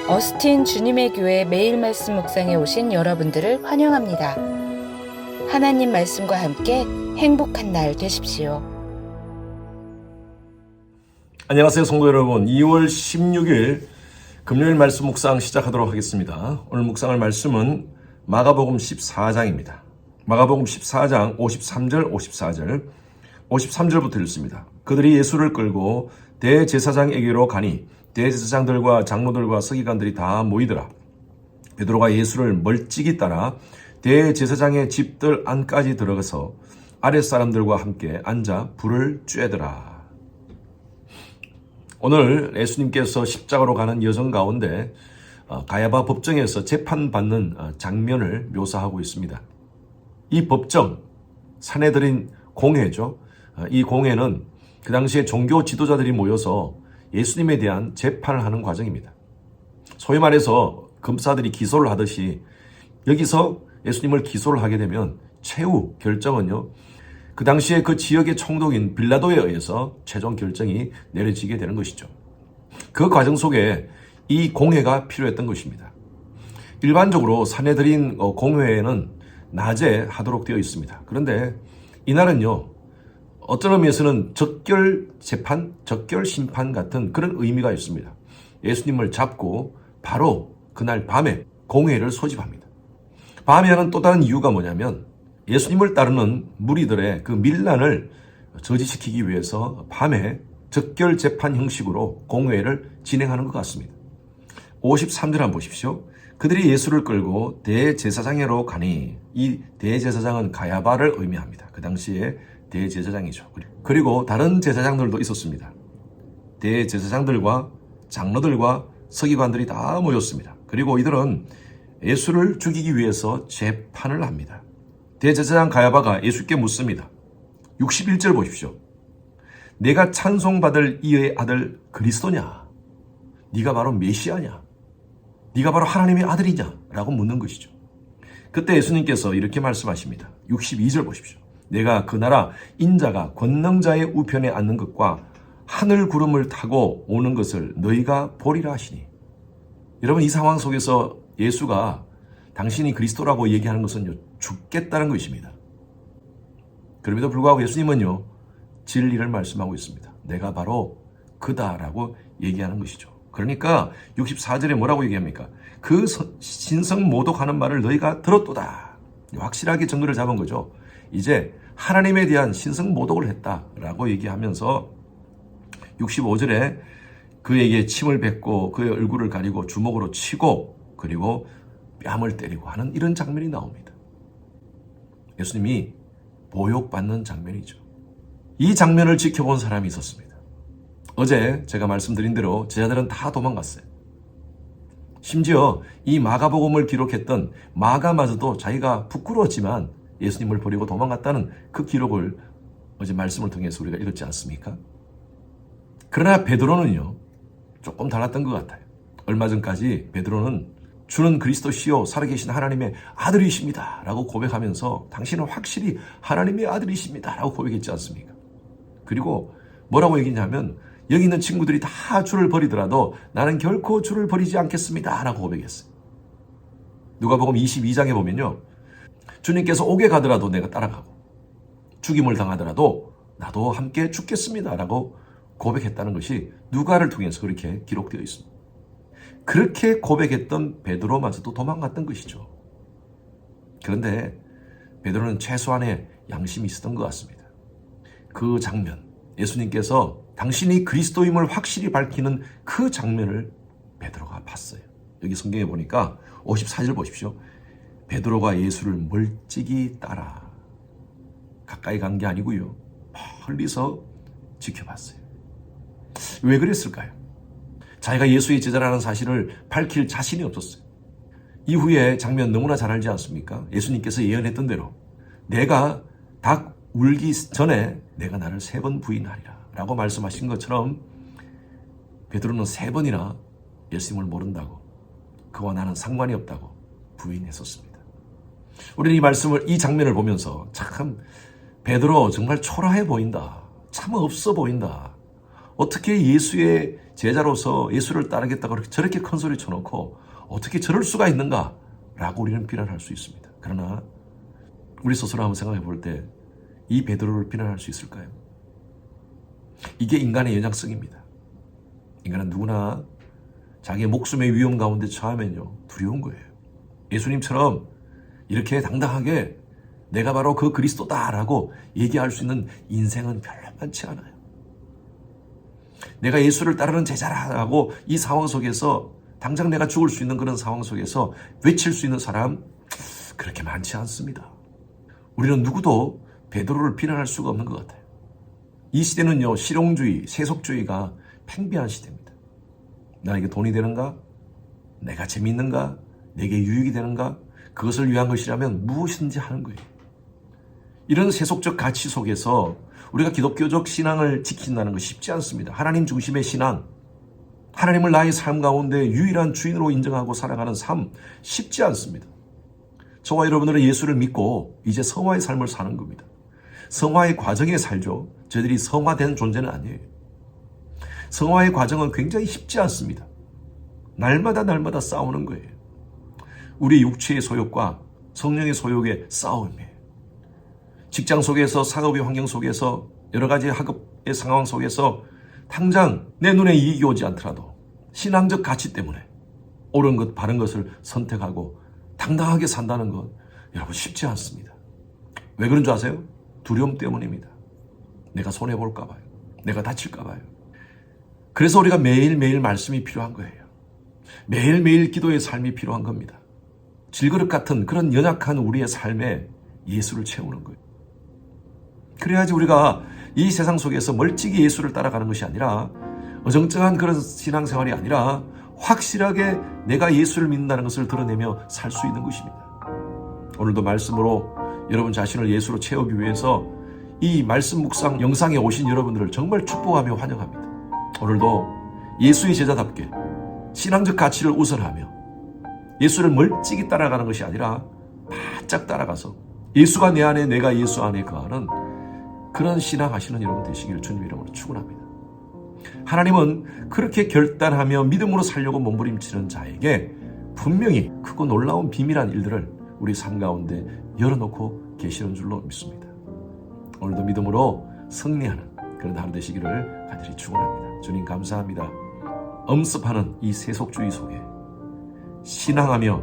어스틴 주님의 교회 매일 말씀 묵상에 오신 여러분들을 환영합니다. 하나님 말씀과 함께 행복한 날 되십시오. 안녕하세요, 성도 여러분. 2월 16일 금요일 말씀 묵상 시작하도록 하겠습니다. 오늘 묵상할 말씀은 마가복음 14장입니다. 마가복음 14장 53절, 54절, 53절부터 읽습니다. 그들이 예수를 끌고 대제사장에게로 가니 대제사장들과 장로들과 서기관들이 다 모이더라. 베드로가 예수를 멀찍이 따라 대제사장의 집들 안까지 들어가서 아랫사람들과 함께 앉아 불을 쬐더라. 오늘 예수님께서 십자가로 가는 여정 가운데 가야바 법정에서 재판받는 장면을 묘사하고 있습니다. 이 법정, 사내들인 공회죠. 이 공회는 그 당시에 종교 지도자들이 모여서 예수님에 대한 재판을 하는 과정입니다. 소위 말해서 검사들이 기소를 하듯이 여기서 예수님을 기소를 하게 되면 최후 결정은요, 그 당시에 그 지역의 총독인 빌라도에 의해서 최종 결정이 내려지게 되는 것이죠. 그 과정 속에 이 공회가 필요했던 것입니다. 일반적으로 사내들인 공회에는 낮에 하도록 되어 있습니다. 그런데 이날은요, 어떤 의미에서는 적결 재판, 적결 심판 같은 그런 의미가 있습니다. 예수님을 잡고 바로 그날 밤에 공회를 소집합니다. 밤에 하는 또 다른 이유가 뭐냐면 예수님을 따르는 무리들의 그 밀란을 저지시키기 위해서 밤에 적결 재판 형식으로 공회를 진행하는 것 같습니다. 53절 한번 보십시오. 그들이 예수를 끌고 대제사장에로 가니, 이 대제사장은 가야바를 의미합니다. 그 당시에 대제사장이죠. 그리고 다른 제사장들도 있었습니다. 대제사장들과 장로들과 서기관들이 다 모였습니다. 그리고 이들은 예수를 죽이기 위해서 재판을 합니다. 대제사장 가야바가 예수께 묻습니다. 61절 보십시오. 내가 찬송받을 이의 아들 그리스도냐? 네가 바로 메시아냐? 네가 바로 하나님의 아들이냐? 라고 묻는 것이죠. 그때 예수님께서 이렇게 말씀하십니다. 62절 보십시오. 내가 그 나라 인자가 권능자의 우편에 앉는 것과 하늘 구름을 타고 오는 것을 너희가 보리라 하시니. 여러분, 이 상황 속에서 예수가 당신이 그리스도라고 얘기하는 것은 죽겠다는 것입니다. 그럼에도 불구하고 예수님은요, 진리를 말씀하고 있습니다. 내가 바로 그다라고 얘기하는 것이죠. 그러니까 64절에 뭐라고 얘기합니까? 그 신성 모독하는 말을 너희가 들었도다. 확실하게 증거를 잡은 거죠. 이제 하나님에 대한 신성 모독을 했다라고 얘기하면서 65절에 그에게 침을 뱉고 그의 얼굴을 가리고 주먹으로 치고 그리고 뺨을 때리고 하는 이런 장면이 나옵니다. 예수님이 모욕받는 장면이죠. 이 장면을 지켜본 사람이 있었습니다. 어제 제가 말씀드린 대로 제자들은 다 도망갔어요. 심지어 이 마가복음을 기록했던 마가마저도 자기가 부끄러웠지만 예수님을 버리고 도망갔다는 그 기록을 어제 말씀을 통해서 우리가 읽었지 않습니까? 그러나 베드로는요, 조금 달랐던 것 같아요. 얼마 전까지 베드로는 주는 그리스도시요 살아계신 하나님의 아들이십니다 라고 고백하면서 당신은 확실히 하나님의 아들이십니다 라고 고백했지 않습니까? 그리고 뭐라고 얘기했냐면 여기 있는 친구들이 다 주를 버리더라도 나는 결코 주를 버리지 않겠습니다 라고 고백했어요. 누가복음 22장에 보면요, 주님께서 옥에 가더라도 내가 따라가고 죽임을 당하더라도 나도 함께 죽겠습니다 라고 고백했다는 것이 누가를 통해서 그렇게 기록되어 있습니다. 그렇게 고백했던 베드로마저도 도망갔던 것이죠. 그런데 베드로는 최소한의 양심이 있었던 것 같습니다. 그 장면, 예수님께서 당신이 그리스도임을 확실히 밝히는 그 장면을 베드로가 봤어요. 여기 성경에 보니까 54절 보십시오. 베드로가 예수를 멀찍이 따라, 가까이 간 게 아니고요, 멀리서 지켜봤어요. 왜 그랬을까요? 자기가 예수의 제자라는 사실을 밝힐 자신이 없었어요. 이후에 장면 너무나 잘 알지 않습니까? 예수님께서 예언했던 대로 내가 닭 울기 전에 내가 나를 3번 부인하리라 라고 말씀하신 것처럼 베드로는 3번이나 예수님을 모른다고, 그와 나는 상관이 없다고 부인했었습니다. 우리는 이 말씀을, 이 장면을 보면서 참 베드로 정말 초라해 보인다, 참 없어 보인다, 어떻게 예수의 제자로서 예수를 따르겠다고 저렇게 큰 소리 쳐놓고 어떻게 저럴 수가 있는가 라고 우리는 비난할 수 있습니다. 그러나 우리 스스로 한번 생각해 볼 때 이 베드로를 비난할 수 있을까요? 이게 인간의 연약성입니다. 인간은 누구나 자기의 목숨의 위험 가운데 처하면요 두려운 거예요. 예수님처럼 이렇게 당당하게 내가 바로 그 그리스도다라고 얘기할 수 있는 인생은 별로 많지 않아요. 내가 예수를 따르는 제자라고 이 상황 속에서 당장 내가 죽을 수 있는 그런 상황 속에서 외칠 수 있는 사람 그렇게 많지 않습니다. 우리는 누구도 베드로를 비난할 수가 없는 것 같아요. 이 시대는요 실용주의, 세속주의가 팽배한 시대입니다. 나에게 돈이 되는가? 내가 재미있는가? 내게 유익이 되는가? 그것을 위한 것이라면 무엇이든지 하는 거예요. 이런 세속적 가치 속에서 우리가 기독교적 신앙을 지킨다는 것이 쉽지 않습니다. 하나님 중심의 신앙, 하나님을 나의 삶 가운데 유일한 주인으로 인정하고 살아가는 삶 쉽지 않습니다. 저와 여러분들은 예수를 믿고 이제 성화의 삶을 사는 겁니다. 성화의 과정에 살죠. 저희들이 성화된 존재는 아니에요. 성화의 과정은 굉장히 쉽지 않습니다. 날마다 싸우는 거예요. 우리 육체의 소욕과 성령의 소욕의 싸움이에요. 직장 속에서, 사업의 환경 속에서, 여러 가지 학업의 상황 속에서 당장 내 눈에 이익이 오지 않더라도 신앙적 가치 때문에 옳은 것, 바른 것을 선택하고 당당하게 산다는 것 여러분 쉽지 않습니다. 왜 그런 줄 아세요? 두려움 때문입니다. 내가 손해볼까 봐요. 내가 다칠까 봐요. 그래서 우리가 매일매일 말씀이 필요한 거예요. 매일매일 기도의 삶이 필요한 겁니다. 질그릇 같은 그런 연약한 우리의 삶에 예수를 채우는 거예요. 그래야지 우리가 이 세상 속에서 멀찍이 예수를 따라가는 것이 아니라 어정쩡한 그런 신앙생활이 아니라 확실하게 내가 예수를 믿는다는 것을 드러내며 살 수 있는 것입니다. 오늘도 말씀으로 여러분 자신을 예수로 채우기 위해서 이 말씀 묵상 영상에 오신 여러분들을 정말 축복하며 환영합니다. 오늘도 예수의 제자답게 신앙적 가치를 우선하며 예수를 멀찍이 따라가는 것이 아니라 바짝 따라가서 예수가 내 안에 내가 예수 안에 거하는 그런 신앙하시는 여러분 되시기를 주님 이름으로 축원합니다. 하나님은 그렇게 결단하며 믿음으로 살려고 몸부림치는 자에게 분명히 크고 놀라운 비밀한 일들을 우리 삶 가운데 열어놓고 계시는 줄로 믿습니다. 오늘도 믿음으로 승리하는 그런 하루 되시기를 간절히 축원합니다. 주님 감사합니다. 엄습하는 이 세속주의 속에 신앙하며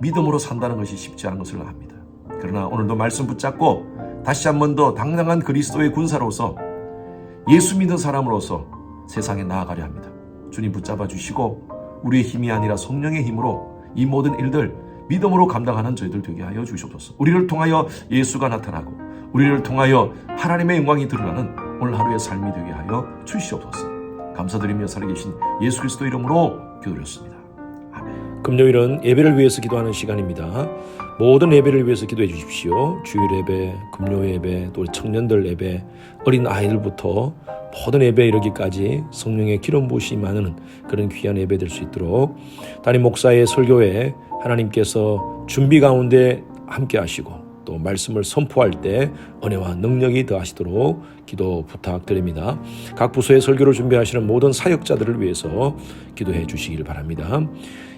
믿음으로 산다는 것이 쉽지 않은 것을 압니다. 그러나 오늘도 말씀 붙잡고 다시 한 번 더 당당한 그리스도의 군사로서 예수 믿는 사람으로서 세상에 나아가려 합니다. 주님 붙잡아 주시고 우리의 힘이 아니라 성령의 힘으로 이 모든 일들 믿음으로 감당하는 저희들 되게 하여 주시옵소서. 우리를 통하여 예수가 나타나고 우리를 통하여 하나님의 영광이 드러나는 오늘 하루의 삶이 되게 하여 주시옵소서. 감사드리며 살아계신 예수 그리스도 이름으로 기도드렸습니다. 아멘. 금요일은 예배를 위해서 기도하는 시간입니다. 모든 예배를 위해서 기도해 주십시오. 주일 예배, 금요 예배, 또 청년들 예배, 어린 아이들부터 모든 예배에 이르기까지 성령의 기름 부으심이 많은 그런 귀한 예배 될 수 있도록 담임 목사의 설교에 하나님께서 준비 가운데 함께 하시고 또 말씀을 선포할 때 은혜와 능력이 더하시도록 기도 부탁드립니다. 각 부서의 설교를 준비하시는 모든 사역자들을 위해서 기도해 주시길 바랍니다.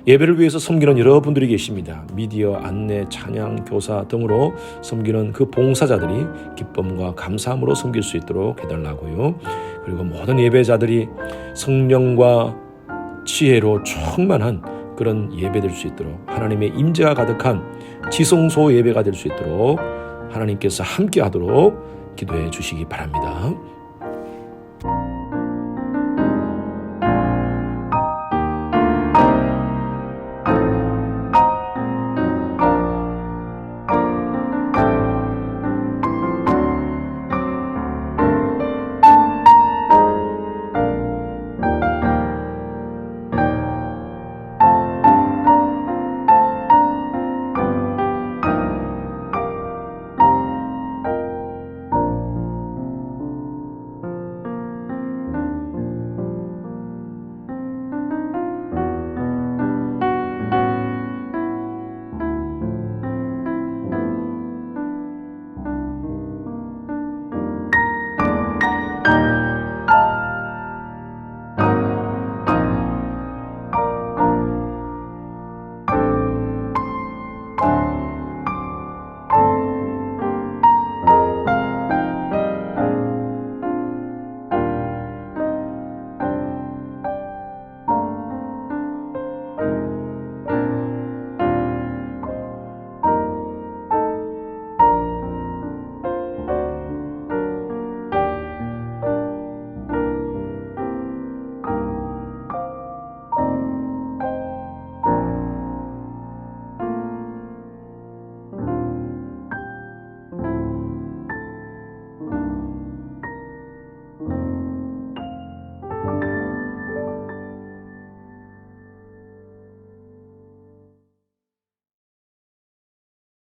예배를 위해서 섬기는 여러분들이 계십니다. 미디어, 안내, 찬양, 교사 등으로 섬기는 그 봉사자들이 기쁨과 감사함으로 섬길 수 있도록 해달라고요. 그리고 모든 예배자들이 성령과 지혜로 충만한 그런 예배 될 수 있도록 하나님의 임재가 가득한 지성소 예배가 될 수 있도록 하나님께서 함께 하도록 기도해 주시기 바랍니다.